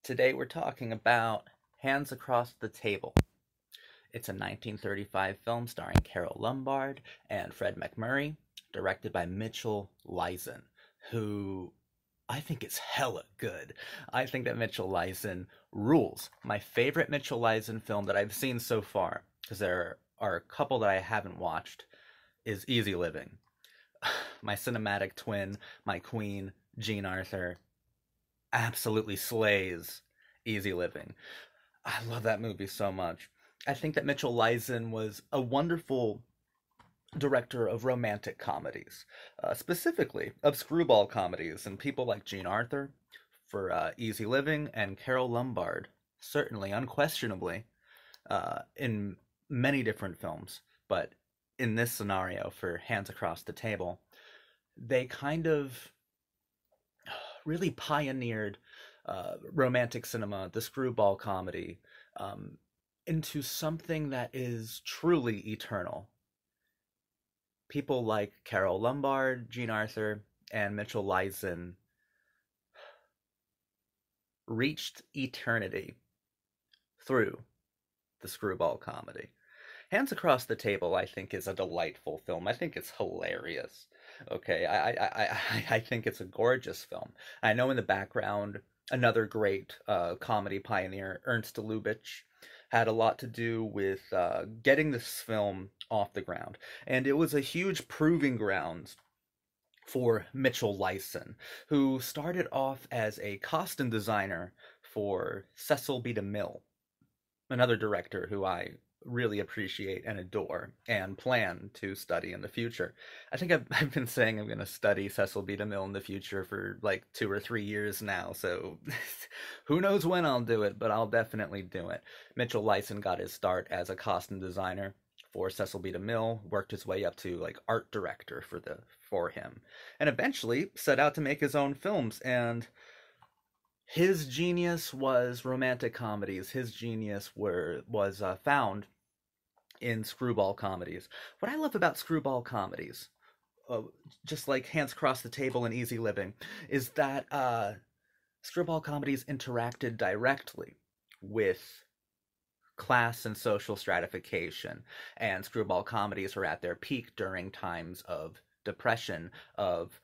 Today we're talking about Hands Across the Table. It's a 1935 film starring Carole Lombard and Fred MacMurray, directed by Mitchell Leisen, who I think is hella good. I think that Mitchell Leisen rules. My favorite Mitchell Leisen film that I've seen so far, because there are a couple that I haven't watched, is Easy Living. My cinematic twin, my queen, Jean Arthur, absolutely slays Easy Living. I love that movie so much. I think that Mitchell Leisen was a wonderful director of romantic comedies, specifically of screwball comedies, and people like Jean Arthur for Easy Living and Carole Lombard, certainly, unquestionably, in many different films. But in this scenario for Hands Across the Table, they kind of really pioneered romantic cinema, the screwball comedy, into something that is truly eternal. People like Carole Lombard, Jean Arthur, and Mitchell Leisen reached eternity through the screwball comedy. Hands Across the Table, I think, is a delightful film. I think it's hilarious. Okay, I think it's a gorgeous film. I know in the background, another great comedy pioneer, Ernst Lubitsch, had a lot to do with getting this film off the ground. And it was a huge proving ground for Mitchell Leisen, who started off as a costume designer for Cecil B. DeMille, another director who I really appreciate and adore and plan to study in the future. I think I've been saying I'm going to study Cecil B. DeMille in the future for like 2 or 3 years now, so who knows when I'll do it, but I'll definitely do it. Mitchell Leisen got his start as a costume designer for Cecil B. DeMille, worked his way up to like art director for him, and eventually set out to make his own films. And his genius was romantic comedies. His genius was found in screwball comedies. What I love about screwball comedies, just like Hands Across the Table and Easy Living, is that screwball comedies interacted directly with class and social stratification, and screwball comedies were at their peak during times of depression, of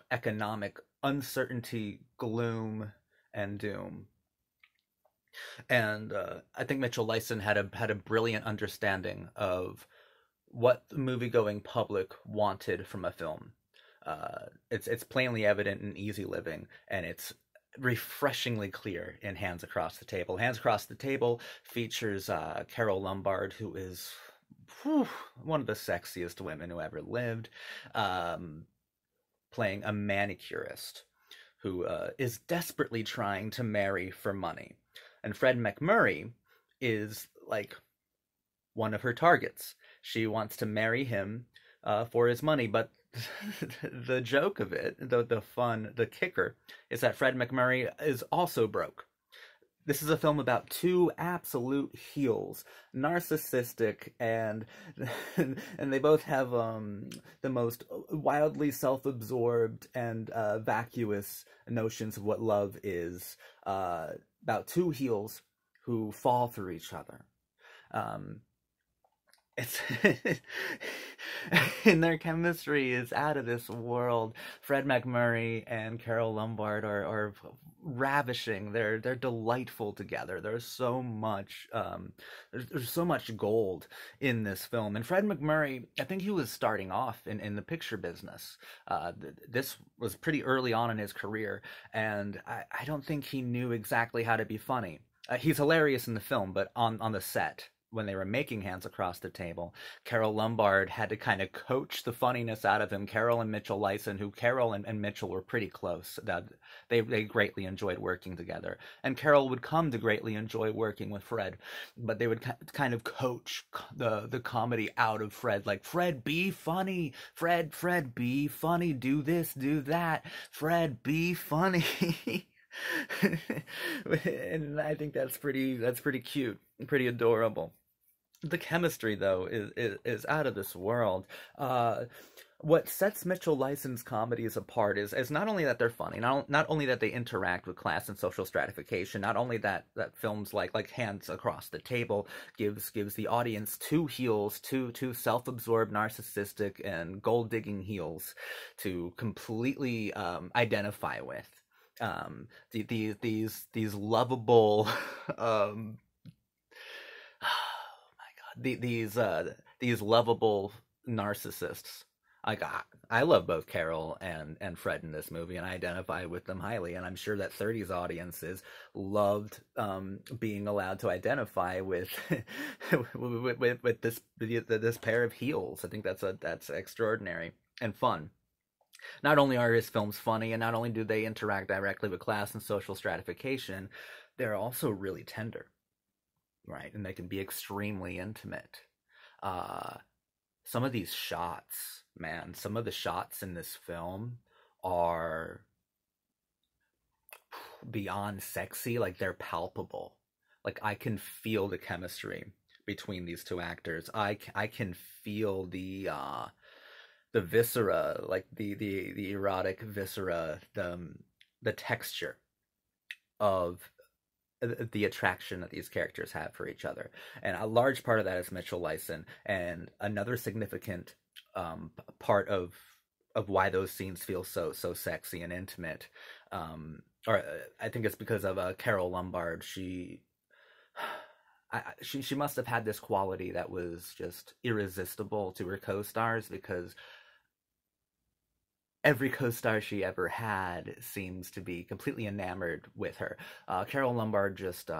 economic uncertainty, gloom, and doom. And I think Mitchell Leisen had a brilliant understanding of what the movie-going public wanted from a film. It's plainly evident in Easy Living, and it's refreshingly clear in Hands Across the Table. Hands Across the Table features Carole Lombard, who is one of the sexiest women who ever lived, playing a manicurist who is desperately trying to marry for money. And Fred MacMurray is like one of her targets. She wants to marry him for his money, but the joke of it, the kicker, is that Fred MacMurray is also broke. This is a film about two absolute heels, narcissistic, and and they both have the most wildly self-absorbed and vacuous notions of what love is. About two heels who fall for each other. It's and their chemistry is out of this world. Fred MacMurray and Carole Lombard are ravishing. They're delightful together. There's so much there's so much gold in this film. And Fred MacMurray, I think he was starting off in the picture business. This was pretty early on in his career, and I don't think he knew exactly how to be funny. He's hilarious in the film, but on the set, when they were making Hands Across the Table, Carole Lombard had to kind of coach the funniness out of him. Carole and Mitchell Leisen, who Carole and Mitchell were pretty close, that they greatly enjoyed working together. And Carole would come to greatly enjoy working with Fred, but they would kind of coach the comedy out of Fred, like, Fred, be funny. Fred, be funny. Do this, do that. Fred, be funny. And I think that's pretty cute, pretty adorable. The chemistry, though, is out of this world. what sets Mitchell Lyson's comedies apart is not only that they're funny, not only that they interact with class and social stratification, not only that films like Hands Across the Table gives the audience two heels, two self-absorbed, narcissistic, and gold-digging heels to completely identify with. These lovable, oh my god, these lovable narcissists. Like I love both Carole and Fred in this movie, and I identify with them highly. And I'm sure that 30s audiences loved being allowed to identify with with this pair of heels. I think that's extraordinary and fun. Not only are his films funny, and not only do they interact directly with class and social stratification, they're also really tender, right? And they can be extremely intimate. Uh, some of these shots, man, some of the shots in this film are beyond sexy. Like, they're palpable. Like, I can feel the chemistry between these two actors. I can feel the viscera, like the erotic viscera, the texture of the attraction that these characters have for each other. And a large part of that is Mitchell Lyson, and another significant part of why those scenes feel so sexy and intimate, or I think it's because of Carole Lombard. She must have had this quality that was just irresistible to her co-stars, because every co-star she ever had seems to be completely enamored with her. Carole Lombard just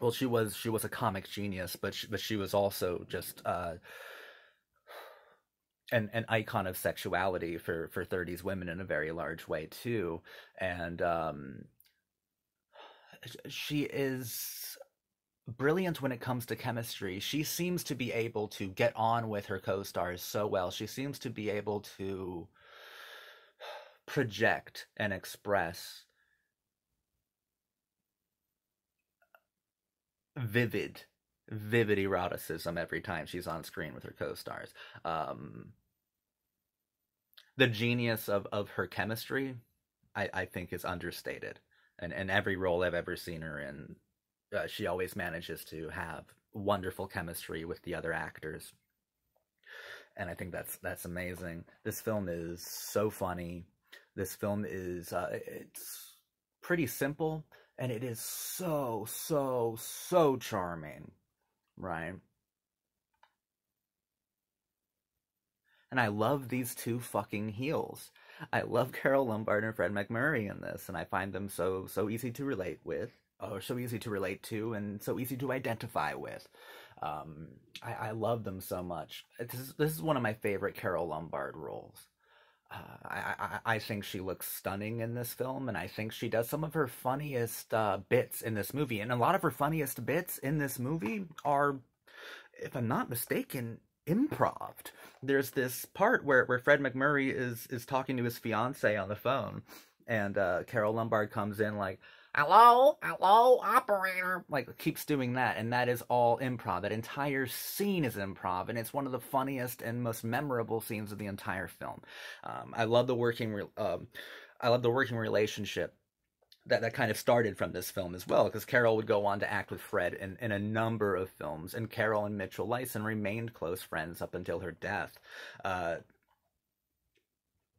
well, she was a comic genius, but she was also just an icon of sexuality for 30s women in a very large way too. And she is brilliant when it comes to chemistry. She seems to be able to get on with her co-stars so well. She seems to be able to project and express vivid eroticism every time she's on screen with her co-stars. The genius of her chemistry, I think, is understated. And every role I've ever seen her in, she always manages to have wonderful chemistry with the other actors. And I think that's amazing. This film is so funny. This film is it's pretty simple, and it is so charming, right? And I love these two fucking heels. I love Carole Lombard and Fred MacMurray in this, and I find them so easy to relate with, or so easy to relate to, and so easy to identify with. I love them so much. This is one of my favorite Carole Lombard roles. I think she looks stunning in this film, and I think she does some of her funniest bits in this movie. And a lot of her funniest bits in this movie are, if I'm not mistaken, improv. There's this part where Fred MacMurray is talking to his fiance on the phone, and Carole Lombard comes in like, "Hello, hello, operator." Like, keeps doing that, and that is all improv. That entire scene is improv, and it's one of the funniest and most memorable scenes of the entire film. I love the I love the working relationship that kind of started from this film as well, because Carole would go on to act with Fred in a number of films, and Carole and Mitchell Lyson remained close friends up until her death.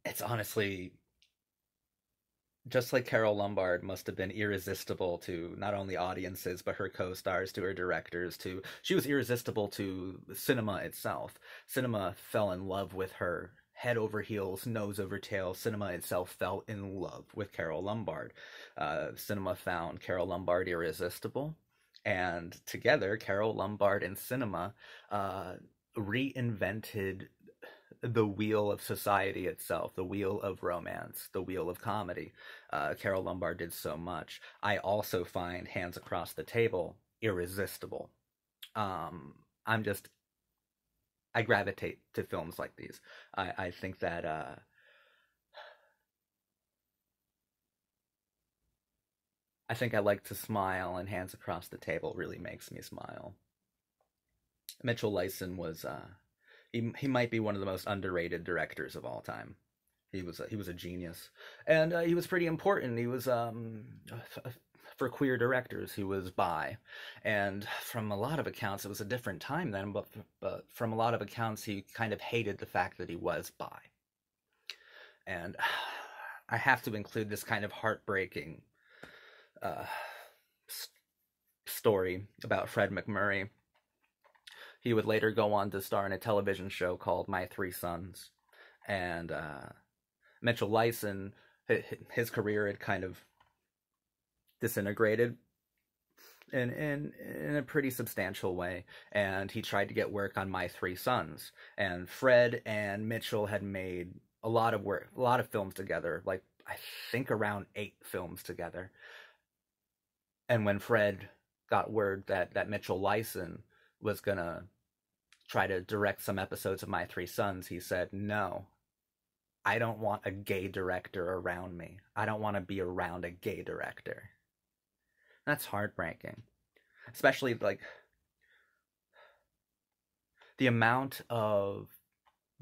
It's honestly, just like Carole Lombard must have been irresistible to not only audiences, but her co-stars, to her directors, to she was irresistible to cinema itself. Cinema fell in love with her head over heels, nose over tail. Cinema itself fell in love with Carole Lombard. Cinema found Carole Lombard irresistible, and together, Carole Lombard and cinema reinvented the wheel of society itself, the wheel of romance, the wheel of comedy. Carole Lombard did so much. I also find Hands Across the Table irresistible. I'm just, I gravitate to films like these. I think that I think I like to smile, and Hands Across the Table really makes me smile. Mitchell Lyson was he might be one of the most underrated directors of all time. He was a genius, and he was pretty important. He was for queer directors, he was bi, and from a lot of accounts, it was a different time then. But from a lot of accounts, he kind of hated the fact that he was bi, and I have to include this kind of heartbreaking uh, story about Fred MacMurray. He would later go on to star in a television show called My Three Sons, and Mitchell Lyson, his career had kind of disintegrated in a pretty substantial way, and he tried to get work on My Three Sons. And Fred and Mitchell had made a lot of work, a lot of films together, like I think around 8 films together. And when Fred got word that Mitchell Lyson was gonna try to direct some episodes of My Three Sons, he said, "No, I don't want a gay director around me. I don't want to be around a gay director." That's heartbreaking. Especially, like, the amount of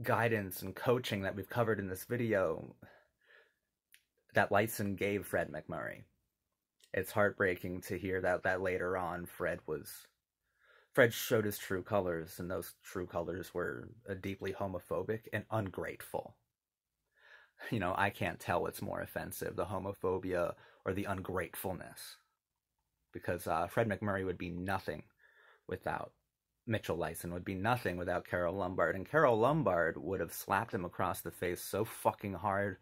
guidance and coaching that we've covered in this video that Lyson gave Fred MacMurray. It's heartbreaking to hear that later on Fred showed his true colors, and those true colors were deeply homophobic and ungrateful. You know, I can't tell what's more offensive, the homophobia or the ungratefulness. Because Fred MacMurray would be nothing without Mitchell Lyson, would be nothing without Carole Lombard. And Carole Lombard would have slapped him across the face so fucking hard,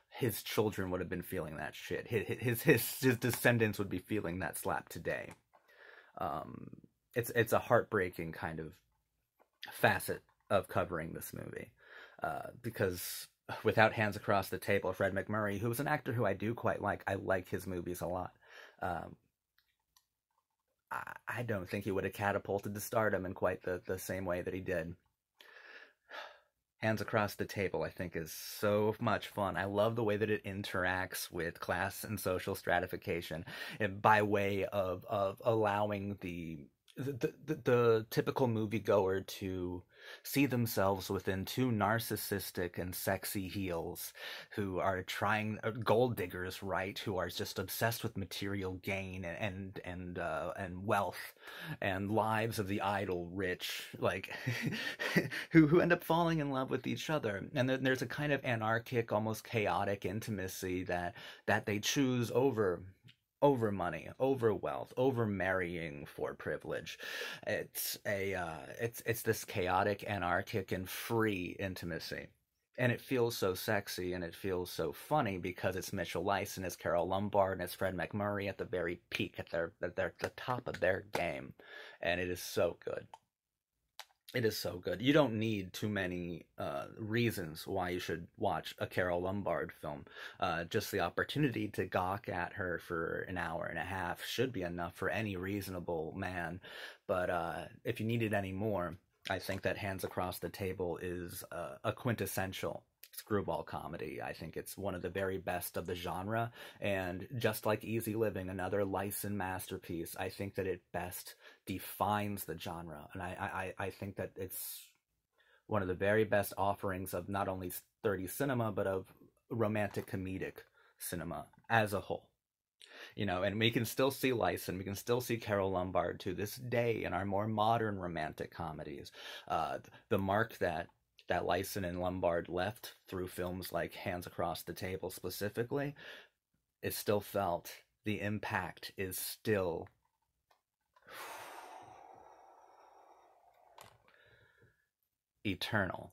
his children would have been feeling that shit. His descendants would be feeling that slap today. It's a heartbreaking kind of facet of covering this movie. Because without Hands Across the Table, Fred MacMurray, who was an actor who I do quite like, I like his movies a lot, I don't think he would have catapulted to stardom in quite the same way that he did. Hands Across the Table, I think, is so much fun. I love the way that it interacts with class and social stratification, and by way of allowing the typical moviegoer to see themselves within 2 narcissistic and sexy heels who are trying, gold diggers, right? Who are just obsessed with material gain and wealth and lives of the idle rich, like who end up falling in love with each other. And then there's a kind of anarchic, almost chaotic intimacy that they choose over money, over wealth, over marrying for privilege. It's this chaotic, anarchic, and free intimacy. And it feels so sexy and it feels so funny because it's Mitchell Lyson, it's Carole Lombard, and it's Fred MacMurray at the very peak, at the top of their game. And it is so good. It is so good. You don't need too many reasons why you should watch a Carole Lombard film. Just the opportunity to gawk at her for an hour and a half should be enough for any reasonable man. But if you needed any more, I think that Hands Across the Table is a quintessential screwball comedy. I think it's one of the very best of the genre, and just like Easy Living, another Lyson masterpiece, I think that it best defines the genre, and I think that it's one of the very best offerings of not only 30s cinema, but of romantic comedic cinema as a whole. You know, and we can still see Lyson, we can still see Carole Lombard to this day in our more modern romantic comedies. The mark that Lyson and Lombard left through films like Hands Across the Table specifically is still felt. The impact is still eternal.